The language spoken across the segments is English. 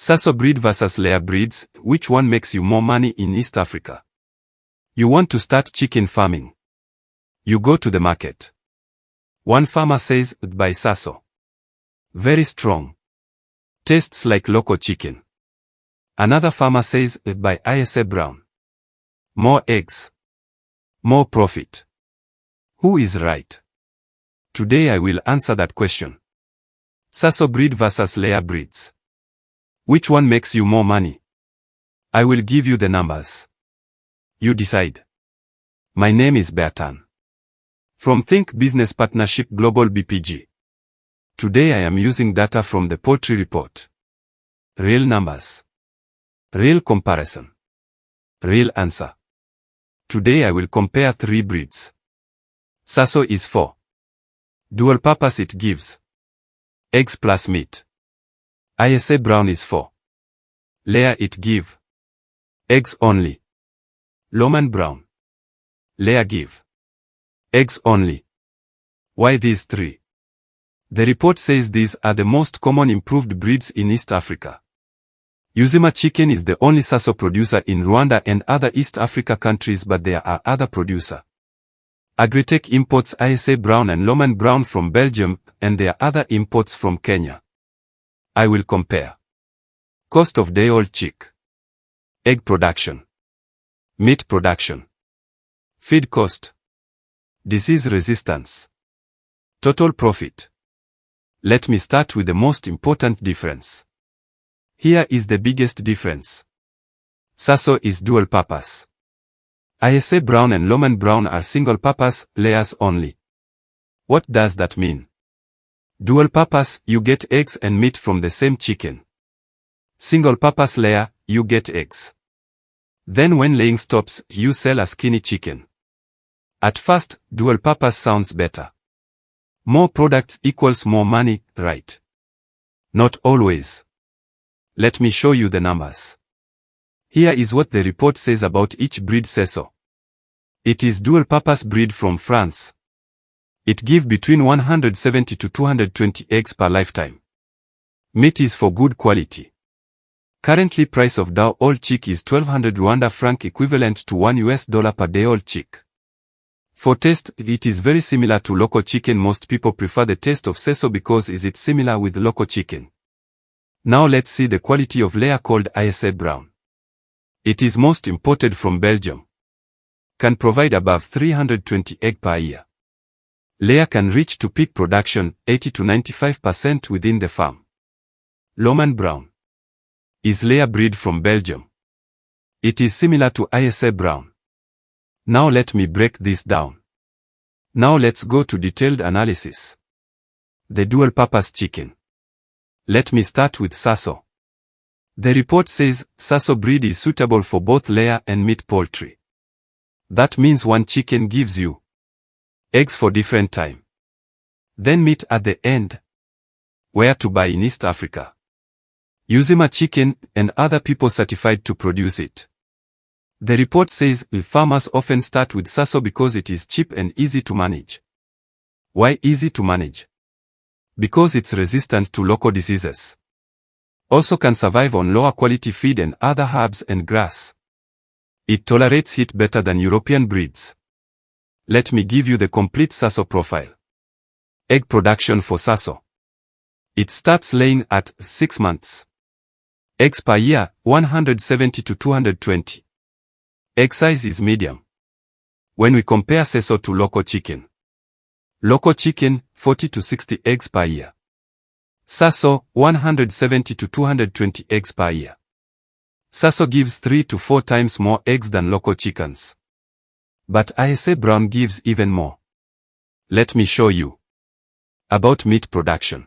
SASSO breed versus layer breeds, which one makes you more money in East Africa? You want to start chicken farming. You go to the market. One farmer says, buy SASSO. Very strong. Tastes like local chicken. Another farmer says, buy Isabrown. More eggs. More profit. Who is right? Today I will answer that question. SASSO breed versus layer breeds. Which one makes you more money? I will give you the numbers. You decide. My name is Bertan. From Think Business Partnership Global BPG. Today I am using data from the Poultry report. Real numbers. Real comparison. Real answer. Today I will compare 3 breeds. SASSO is 4. Dual purpose it gives. Eggs plus meat. Isabrown is 4. Layer it give. Eggs only. Lohmann Brown. Layer give. Eggs only. Why these 3? The report says these are the most common improved breeds in East Africa. Uzima Chicken is the only SASSO producer in Rwanda and other East Africa countries, but there are other producers. Agritech imports Isabrown and Lohmann Brown from Belgium, and there are other imports from Kenya. I will compare. Cost of day-old chick. Egg production. Meat production. Feed cost. Disease resistance. Total profit. Let me start with the most important difference. Here is the biggest difference. SASSO is dual purpose. Isabrown and Lohmann Brown are single purpose, layers only. What does that mean? Dual purpose, you get eggs and meat from the same chicken. Single purpose layer, you get eggs. Then when laying stops, you sell a skinny chicken. At first, dual purpose sounds better. More products equals more money, right? Not always. Let me show you the numbers. Here is what the report says about each breed SASSO. It is dual-purpose breed from France. It gives between 170 to 220 eggs per lifetime. Meat is for good quality. Currently price of day-old chick is 1200 Rwanda franc, equivalent to $1 per day-old chick. For taste, it is very similar to local chicken. Most people prefer the taste of SASSO because is it similar with local chicken. Now let's see the quality of layer called Isabrown. It is most imported from Belgium. Can provide above 320 eggs per year. Layer can reach to peak production, 80 to 95% within the farm. Lohmann Brown is layer breed from Belgium. It is similar to Isabrown. Now let me break this down. Now let's go to detailed analysis. The dual-purpose chicken. Let me start with SASSO. The report says, SASSO breed is suitable for both layer and meat poultry. That means one chicken gives you eggs for different time. Then meat at the end. Where to buy in East Africa? Uzima Chicken and other people certified to produce it. The report says, farmers often start with SASSO because it is cheap and easy to manage. Why easy to manage? Because it's resistant to local diseases. Also can survive on lower quality feed and other herbs and grass. It tolerates heat better than European breeds. Let me give you the complete SASSO profile. Egg production for SASSO. It starts laying at 6 months. Eggs per year, 170 to 220. Egg size is medium. When we compare SASSO to local chicken. Local chicken, 40 to 60 eggs per year. SASSO, 170 to 220 eggs per year. SASSO gives 3 to 4 times more eggs than local chickens. But Isabrown gives even more. Let me show you. About meat production.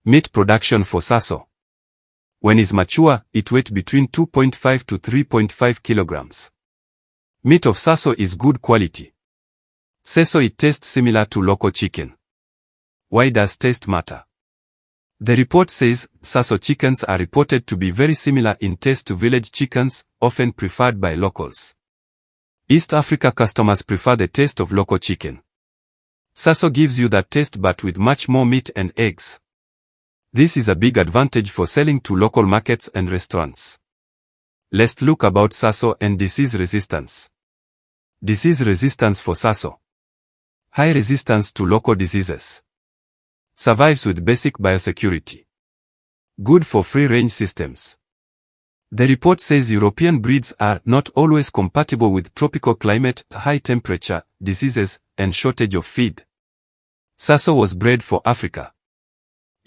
Meat production for SASSO. When is mature, it weighs between 2.5 to 3.5 kilograms. Meat of SASSO is good quality. SASSO it tastes similar to local chicken. Why does taste matter? The report says, SASSO chickens are reported to be very similar in taste to village chickens, often preferred by locals. East Africa customers prefer the taste of local chicken. SASSO gives you that taste but with much more meat and eggs. This is a big advantage for selling to local markets and restaurants. Let's look about SASSO and disease resistance. Disease resistance for SASSO. High resistance to local diseases. Survives with basic biosecurity. Good for free-range systems. The report says European breeds are not always compatible with tropical climate, high temperature, diseases, and shortage of feed. SASSO was bred for Africa.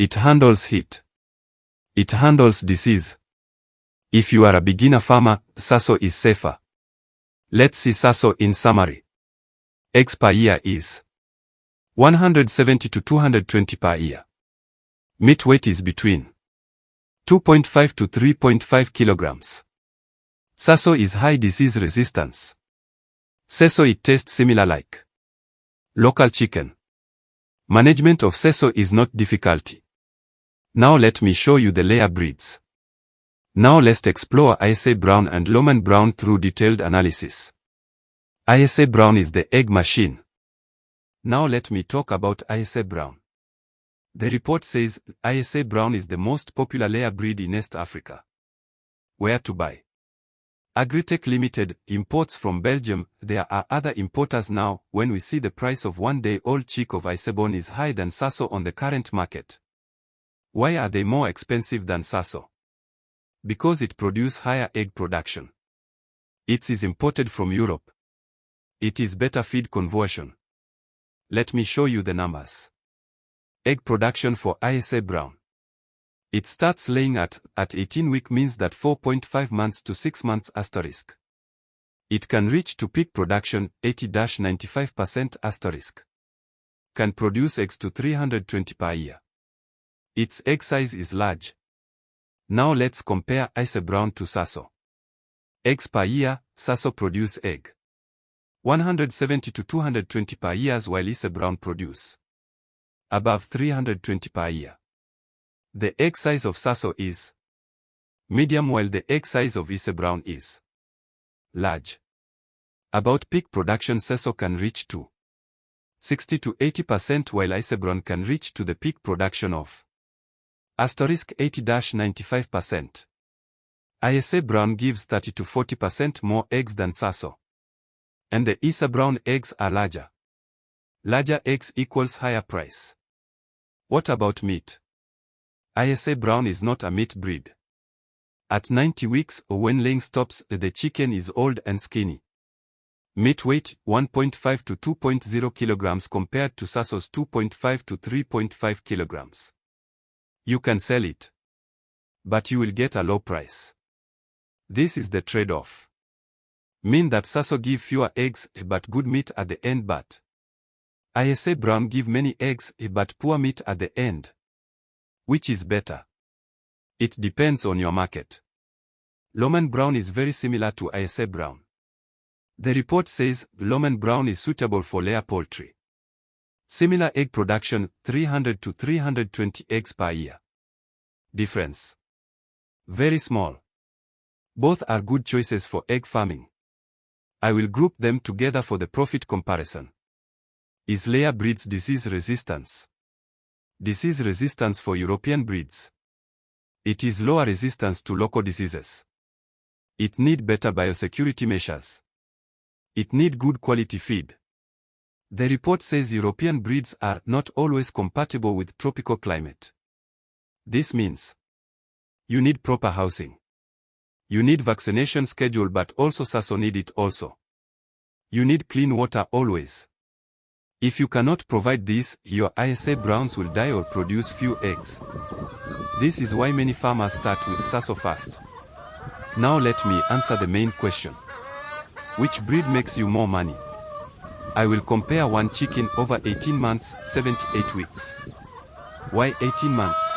It handles heat. It handles disease. If you are a beginner farmer, SASSO is safer. Let's see SASSO in summary. Eggs per year is 170 to 220 per year. Meat weight is between 2.5 to 3.5 kilograms. SASSO is high disease resistance. SASSO it tastes similar like local chicken. Management of SASSO is not difficulty. Now let me show you the layer breeds. Now let's explore Isabrown and Isabrown through detailed analysis. Isabrown is the egg machine. Now let me talk about Isabrown. The report says Isabrown is the most popular layer breed in East Africa. Where to buy? Agritech Limited imports from Belgium. There are other importers now. When we see the price of one-day-old chick of Isabrown is higher than SASSO on the current market. Why are they more expensive than SASSO? Because it produces higher egg production. It is imported from Europe. It is better feed conversion. Let me show you the numbers. Egg production for Isabrown. It starts laying at 18 weeks means that 4.5 months to 6 months asterisk. It can reach to peak production 80-95% asterisk. Can produce eggs to 320 per year. Its egg size is large. Now let's compare Isabrown to SASSO. Eggs per year, SASSO produce egg 170 to 220 per year while Isabrown produce above 320 per year. The egg size of SASSO is medium while the egg size of Isabrown is large. About peak production, SASSO can reach to 60 to 80% while Isabrown can reach to the peak production of asterisk 80-95%. Isabrown gives 30 to 40% more eggs than SASSO. And the Isabrown eggs are larger. Larger eggs equals higher price. What about meat? Isabrown is not a meat breed. At 90 weeks or when laying stops, the chicken is old and skinny. Meat weight 1.5 to 2.0 kilograms compared to SASSO's 2.5 to 3.5 kilograms. You can sell it, but you will get a low price. This is the trade-off. Mean that SASSO give fewer eggs but good meat at the end, but Isabrown give many eggs but poor meat at the end. Which is better? It depends on your market. Isabrown is very similar to Isabrown. The report says Isabrown is suitable for layer poultry. Similar egg production, 300 to 320 eggs per year. Difference. Very small. Both are good choices for egg farming. I will group them together for the profit comparison. Is layer breeds disease resistance? Disease resistance for European breeds. It is lower resistance to local diseases. It need better biosecurity measures. It need good quality feed. The report says European breeds are not always compatible with tropical climate. This means you need proper housing. You need vaccination schedule, but also SASSO need it also. You need clean water always. If you cannot provide this, your Isabrowns will die or produce few eggs. This is why many farmers start with SASSO first. Now let me answer the main question. Which breed makes you more money? I will compare one chicken over 18 months, 78 weeks. Why 18 months?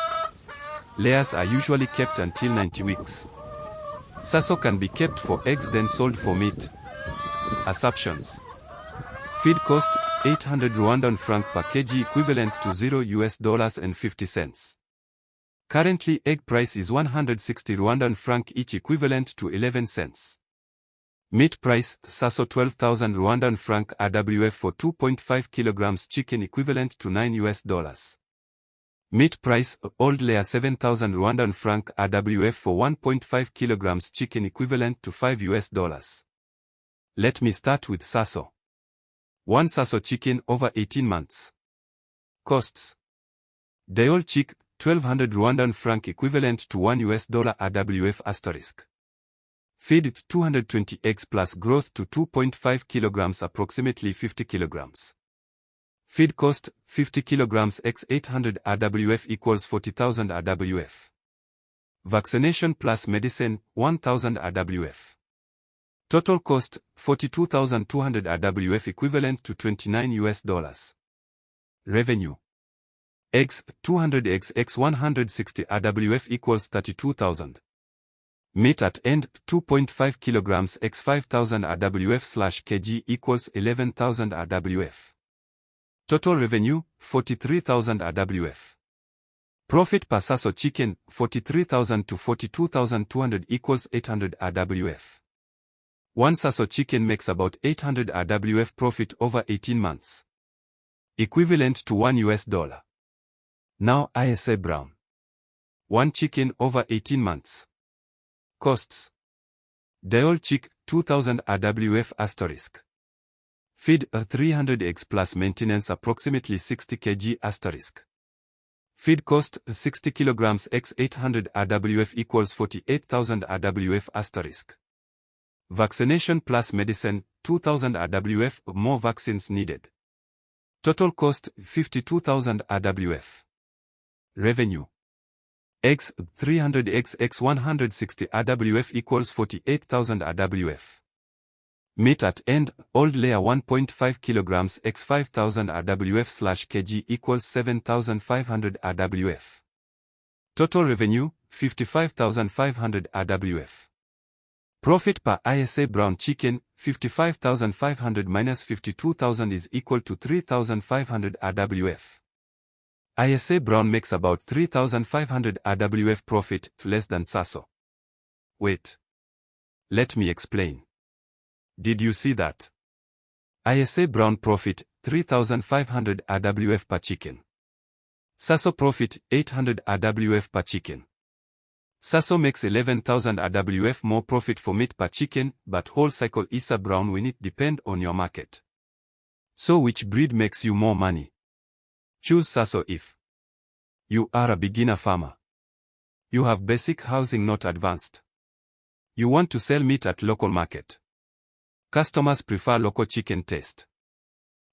Layers are usually kept until 90 weeks. SASSO can be kept for eggs then sold for meat. Assumptions. Feed cost 800 Rwandan franc per kg equivalent to $0.50. Currently egg price is 160 Rwandan franc each equivalent to 11 cents. Meat price, SASSO 12,000 Rwandan franc RWF for 2.5 kilograms chicken equivalent to $9. Meat price, old layer 7,000 Rwandan franc RWF for 1.5 kilograms chicken equivalent to $5. Let me start with SASSO. 1 SASSO chicken over 18 months. Costs. Day-old chick, 1,200 Rwandan franc equivalent to $1 RWF asterisk. Feed 220 eggs plus growth to 2.5 kilograms approximately 50 kilograms. Feed cost, 50 kilograms x 800 RWF equals 40,000 RWF. Vaccination plus medicine, 1,000 RWF. Total cost, 42,200 RWF equivalent to $29. Revenue. Eggs, 200 eggs x 160 RWF equals 32,000. Meat at end, 2.5 kilograms x 5,000 RWF/kg equals 11,000 RWF. Total revenue, 43,000 RWF. Profit per SASSO chicken, 43,000 to 42,200 equals 800 RWF. 1 SASSO chicken makes about 800 RWF profit over 18 months. Equivalent to $1. Now Isabrown. 1 chicken over 18 months. Costs. Day-old chick, 2,000 RWF asterisk. Feed 300 eggs plus maintenance approximately 60 kg asterisk. Feed cost 60 kilograms x 800 RWF equals 48,000 RWF asterisk. Vaccination plus medicine, 2,000 RWF, more vaccines needed. Total cost, 52,000 RWF. Revenue. Eggs, 300 eggs x 160 RWF equals 48,000 RWF. Meat at end, old layer 1.5 kilograms x 5,000 RWF/kg equals 7,500 RWF. Total revenue, 55,500 RWF. Profit per Isabrown chicken, 55,500 minus 52,000 is equal to 3,500 RWF. Isabrown makes about 3,500 RWF profit, less than SASSO. Wait. Let me explain. Did you see that? Isabrown profit, 3,500 RWF per chicken. SASSO profit, 800 RWF per chicken. SASSO makes 11,000 RWF more profit for meat per chicken, but whole cycle Isabrown will it depend on your market. So which breed makes you more money? Choose SASSO if you are a beginner farmer. You have basic housing, not advanced. You want to sell meat at local market. Customers prefer local chicken taste.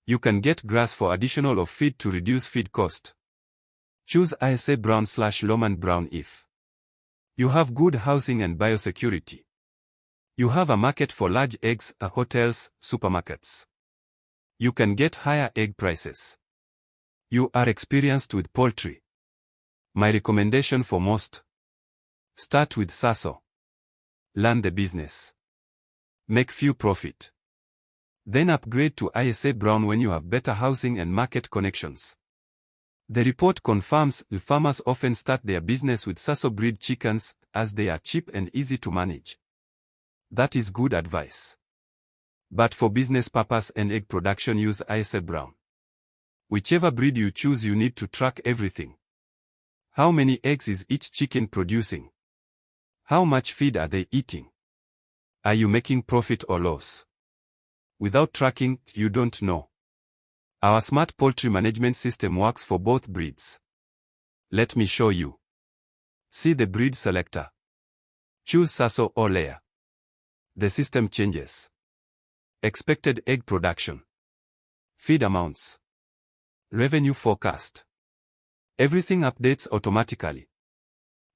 You can get grass for additional of feed to reduce feed cost. Choose Isabrown/Lohmann Brown if you have good housing and biosecurity. You have a market for large eggs, hotels, supermarkets. You can get higher egg prices. You are experienced with poultry. My recommendation for most: start with SASSO. Learn the business. Make few profit. Then upgrade to Isabrown when you have better housing and market connections. The report confirms the farmers often start their business with SASSO breed chickens, as they are cheap and easy to manage. That is good advice. But for business purpose and egg production, use Isabrown. Whichever breed you choose, you need to track everything. How many eggs is each chicken producing? How much feed are they eating? Are you making profit or loss? Without tracking, you don't know. Our smart poultry management system works for both breeds. Let me show you. See the breed selector. Choose SASSO or layer. The system changes. Expected egg production. Feed amounts. Revenue forecast. Everything updates automatically.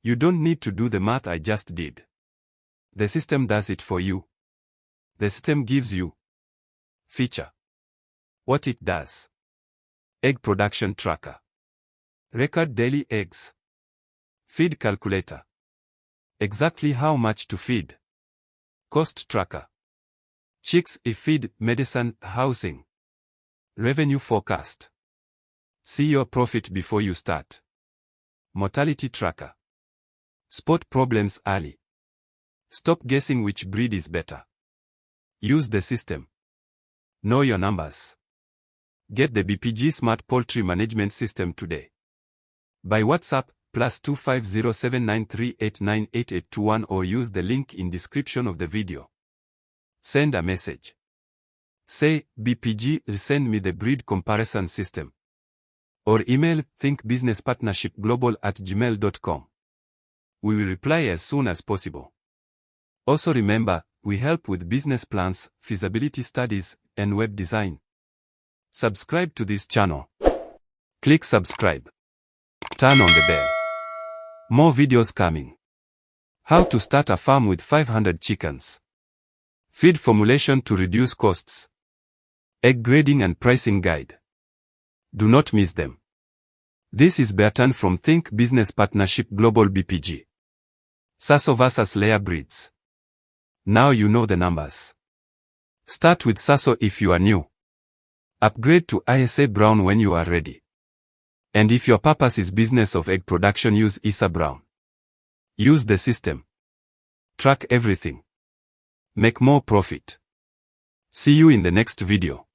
You don't need to do the math I just did. The system does it for you. The system gives you feature. What it does. Egg production tracker. Record daily eggs. Feed calculator. Exactly how much to feed. Cost tracker. Chicks, feed, medicine, housing. Revenue forecast. See your profit before you start. Mortality tracker. Spot problems early. Stop guessing which breed is better. Use the system. Know your numbers. Get the BPG Smart Poultry Management System today. By WhatsApp, +25079389881 or use the link in description of the video. Send a message. Say, BPG, send me the breed comparison system. Or email thinkbusinesspartnershipglobal@gmail.com. We will reply as soon as possible. Also remember, we help with business plans, feasibility studies, and web design. Subscribe to this channel. Click subscribe. Turn on the bell. More videos coming. How to start a farm with 500 chickens. Feed formulation to reduce costs. Egg grading and pricing guide. Do not miss them. This is Bertan from Think Business Partnership Global BPG. SASSO vs Layer breeds. Now you know the numbers. Start with SASSO if you are new. Upgrade to Isabrown when you are ready. And if your purpose is business of egg production, use Isabrown. Use the system. Track everything. Make more profit. See you in the next video.